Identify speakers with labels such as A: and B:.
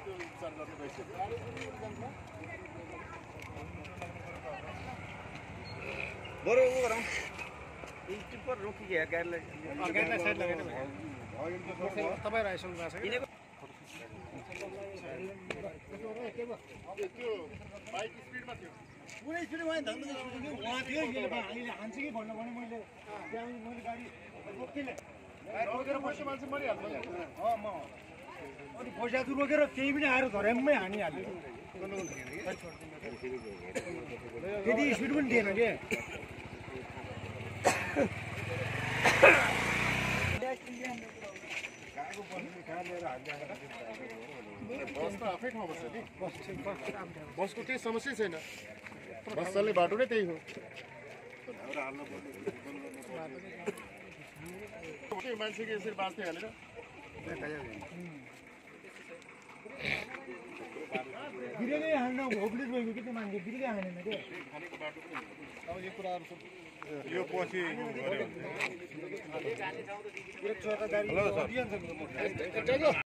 A: त्यो उपचार गर्ने भइसक्यो
B: बरु उ गरौँ टिप्पर रोकिके गाडीलाई
C: साइड लगाएर तपाईहरु आइसक्नु भएको छ
A: त्यो बाइक स्पिडमा थियो
C: पुरै स्पिडमा धन्दा उहाँ थियो यसले हामीले हान्छ कि भन्नु भने मैले त्यहाँ मैले गाडी रोकिले
A: रोकेर पैसा मान्छे मरिहाल्छ
C: म अनि पैसा त रोकेर केही पनि आएर धरेममै हानिहाल्यो त्यति स्पिड पनि थिएन के
A: बस त आफै ठाउँमा छ नि बसको केही समस्या छैन बस चल्ने बाटो नै त्यही हो मान्छेको यसरी बाँच्ने हालेर
C: बिरेले हान्न होपले गएको कि त्यो मान्छे बिरेले हानेन के
A: अब यो कुराहरू यो पछि
C: हेलो सर